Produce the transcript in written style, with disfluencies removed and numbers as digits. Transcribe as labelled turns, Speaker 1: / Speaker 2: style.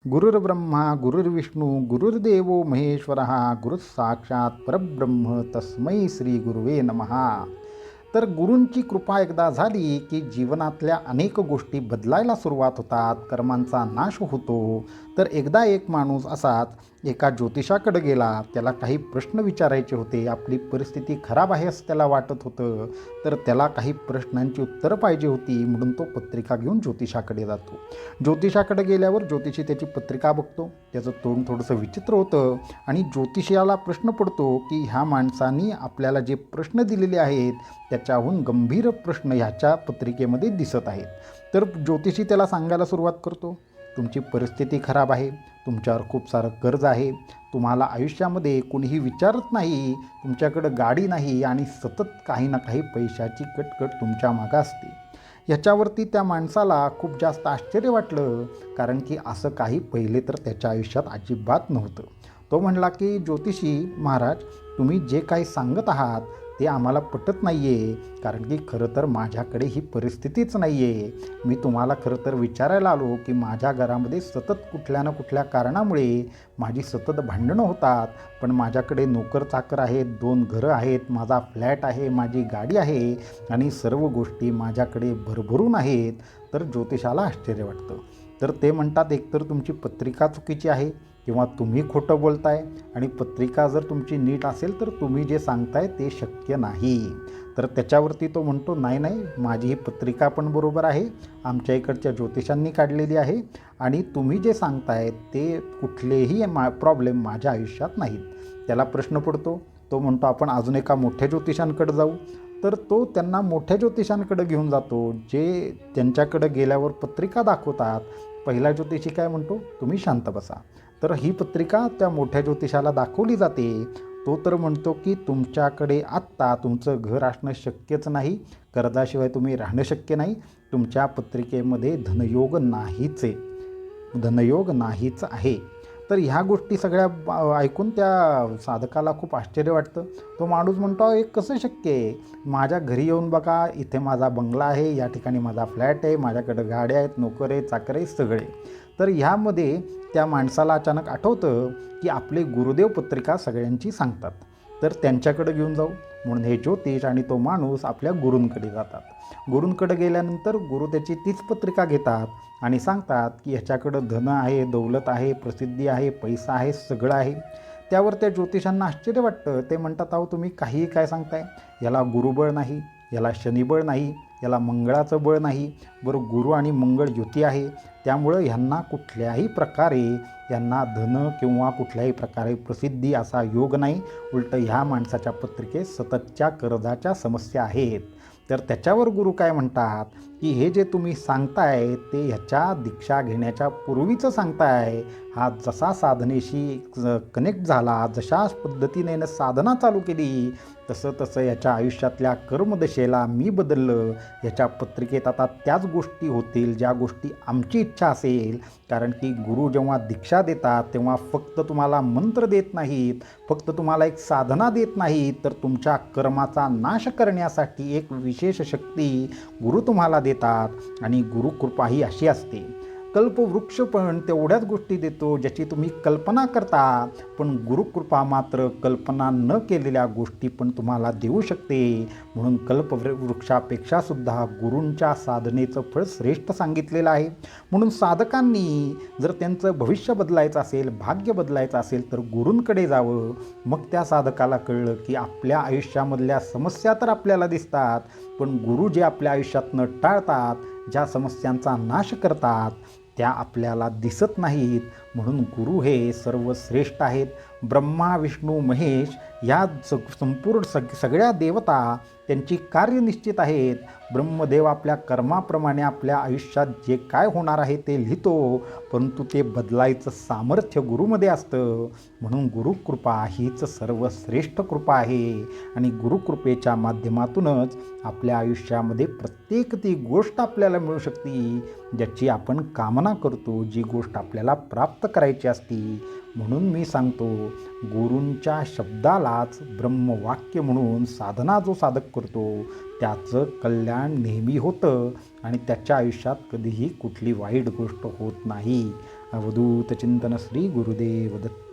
Speaker 1: गुरुर्ब्रह्मा गुरुर्विष्णू गुरुर्देवो महेश्वरः गुरुः साक्षात परब्रह्म तस्मै श्री गुरुवे नमः. तर गुरूंची कृपा एकदा झाली की जीवनातल्या अनेक गोष्टी बदलायला सुरुवात होतात, कर्मांचा नाश होतो. तर एकदा एक माणूस असाच एका ज्योतिषाकडे गेला. त्याला काही प्रश्न विचारायचे होते. आपली परिस्थिती खराब आहे असं त्याला वाटत होतं. तर त्याला काही प्रश्नांची उत्तरं पाहिजे होती, म्हणून तो पत्रिका घेऊन ज्योतिषाकडे जातो. ज्योतिषाकडे गेल्यावर ज्योतिषी त्याची पत्रिका बघतो. त्याचं तोंड थोडंसं विचित्र होतं आणि ज्योतिषाला प्रश्न पडतो की ह्या माणसाने आपल्याला जे प्रश्न दिलेले आहेत त्याच्याहून गंभीर प्रश्न ह्याच्या पत्रिकेमध्ये दिसत आहेत. तर ज्योतिषी त्याला सांगायला सुरुवात करतो, तुमची परिस्थिती खराब आहे, तुमच्यावर खूप सारं कर्ज आहे, तुम्हाला आयुष्यामध्ये कोणीही विचारत नाही, तुमच्याकडं गाडी नाही आणि सतत काही ना काही पैशाची कटकट तुमच्या मागं असते. ह्याच्यावरती त्या माणसाला खूप जास्त आश्चर्य वाटलं, कारण की असं काही पहिले तर त्याच्या आयुष्यात अजिबात नव्हतं. तो म्हणला की ज्योतिषी महाराज, तुम्ही जे काही सांगत आहात ते आम्हाला पटत नाही आहे, कारण की खरं तर माझ्याकडे ही परिस्थितीच नाही आहे. मी तुम्हाला खरं तर विचारायला आलो की माझ्या घरामध्ये सतत कुठल्या ना कुठल्या कारणामुळे माझी सतत भांडणं होतात, पण माझ्याकडे नोकर चाकर आहेत, 2 घरं आहेत, माझा फ्लॅट आहे, माझी गाडी आहे आणि सर्व गोष्टी माझ्याकडे भरभरून आहेत. तर ज्योतिषाला आश्चर्य वाटतं. तर ते म्हणतात, एकतर तुमची पत्रिका चुकीची आहे किंवा तुम्ही खोटं बोलताय, आणि पत्रिका जर तुमची नीट असेल तर तुम्ही जे सांगताय ते शक्य नाही. तर त्याच्यावरती तो म्हणतो, नाही, माझी ही पत्रिका पण बरोबर आहे, आमच्या इकडच्या ज्योतिषांनी काढलेली आहे आणि तुम्ही जे सांगताय ते कुठलेही प्रॉब्लेम माझ्या आयुष्यात नाहीत. त्याला प्रश्न पडतो. तो म्हणतो, आपण अजून एका मोठ्या ज्योतिषांकडे जाऊ. तर तो त्यांना मोठ्या ज्योतिषांकडे घेऊन जातो, जे त्यांच्याकडे गेल्यावर पत्रिका दाखवतात. पहिला ज्योतिषी काय म्हणतो, तुम्ही शांत बसा. तर ही पत्रिका त्या मोठ्या ज्योतिषाला दाखवली जाते. तो तर म्हणतो की तुमच्याकडे आत्ता तुमचं घर असणं शक्यच नाही, कर्जाशिवाय तुम्ही राहणं शक्य नाही, तुमच्या पत्रिकेमध्ये धनयोग नाहीच आहे, धनयोग नाहीच आहे. तर ह्या गोष्टी सगळ्या ऐकून त्या साधकाला खूप आश्चर्य वाटतं. तो माणूस म्हणतो, हे कसं शक्य आहे? माझ्या घरी येऊन बघा, इथे माझा बंगला आहे, या ठिकाणी माझा फ्लॅट आहे, माझ्याकडं गाड्या आहेत, नोकर आहे, चाकर आहे, सगळे. तर ह्यामध्ये त्या माणसाला अचानक आठवतं की आपले गुरुदेव पत्रिका सगळ्यांची सांगतात, तर त्यांच्याकडे घेऊन जाऊ. म्हणून हे ज्योतिष आणि तो माणूस आपल्या गुरूंकडे जातात. गुरूंकडे गेल्यानंतर गुरु त्याची तीच पत्रिका घेतात आणि सांगतात की ह्याच्याकडं धन आहे, दौलत आहे, प्रसिद्धी आहे, पैसा आहे, सगळं आहे. त्यावर त्या ज्योतिषांना आश्चर्य वाटतं. ते म्हणतात, अहो तुम्ही काहीही काय सांगताय, याला गुरुबळ नाही, याला शनिबळ नाही, याला मंगळाचं बळ नाही. बरं, गुरु आणि मंगळ युती आहे, त्यामुळं ह्यांना कुठल्याही प्रकारे यांना धन किंवा कुठल्याही प्रकारे प्रसिद्धी असा योग नाही. उलट ह्या माणसाच्या पत्रिकेत सततच्या कर्जाच्या समस्या आहेत. तर त्याच्यावर गुरु काय म्हणतात की हे जे तुम्ही सांगताय ते ह्याच्या दीक्षा घेण्याच्या पूर्वीचं सांगताय. हा जसा साधनेशी कनेक्ट झाला, जशा पद्धतीने साधना चालू केली, तसं तसं याच्या आयुष्यातल्या कर्मदशेला मी बदललं. याच्या पत्रिकेत आता त्याच गोष्टी होतील ज्या गोष्टी आमची इच्छा असेल, कारण की गुरु जेव्हा दीक्षा देतात तेव्हा फक्त तुम्हाला मंत्र देत नाहीत, फक्त तुम्हाला एक साधना देत नाहीत, तर तुमच्या कर्माचा नाश करण्यासाठी एक विशेष शक्ती गुरु तुम्हाला देतात. आणि गुरुकृपा ही अशी असते, कल्पवृक्ष पण तेवढ्याच गोष्टी देतो ज्याची तुम्ही कल्पना करता, पण गुरुकृपा मात्र कल्पना न केलेल्या गोष्टी पण तुम्हाला देऊ शकते. म्हणून कल्पवृक्षापेक्षा सुद्धा गुरूंच्या साधनेचं फळ श्रेष्ठ सांगितलेलं आहे. म्हणून साधकांनी जर त्यांचं भविष्य बदलायचं असेल, भाग्य बदलायचं असेल, तर गुरूंकडे जावं. मग त्या साधकाला कळलं की आपल्या आयुष्यामधल्या समस्या तर आपल्याला दिसतात, पण गुरु जे आपल्या आयुष्यातनं टाळतात, ज्या समस्यांचा नाश करतात, त्या आपल्याला दिसत नाहीत. म्हणून गुरु हे सर्वश्रेष्ठ आहेत. ब्रह्मा विष्णू महेश या संपूर्ण सगळ्या देवता त्यांची कार्य निश्चित आहेत. ब्रह्मदेव आपल्या कर्माप्रमाणे आपल्या आयुष्यात जे काय होणार आहे ते लिहितो, परंतु ते बदलायचं सामर्थ्य गुरुमध्ये असतं. म्हणून गुरुकृपा हीच सर्वश्रेष्ठ कृपा आहे आणि गुरुकृपेच्या माध्यमातूनच आपल्या आयुष्यामध्ये प्रत्येक ती गोष्ट आपल्याला मिळू शकते ज्याची आपण कामना करतो, जी गोष्ट आपल्याला प्राप्त करायची असती. म्हणून मी सांगतो, गुरूंच्या शब्दालाच ब्रह्मवाक्य म्हणून साधना जो साधक करतो त्याचं कल्याण नेहमी होतं आणि त्याच्या आयुष्यात कधीही कुठली वाईट गोष्ट होत नाही. अवधूत चिंतन श्री गुरुदेव दत्त.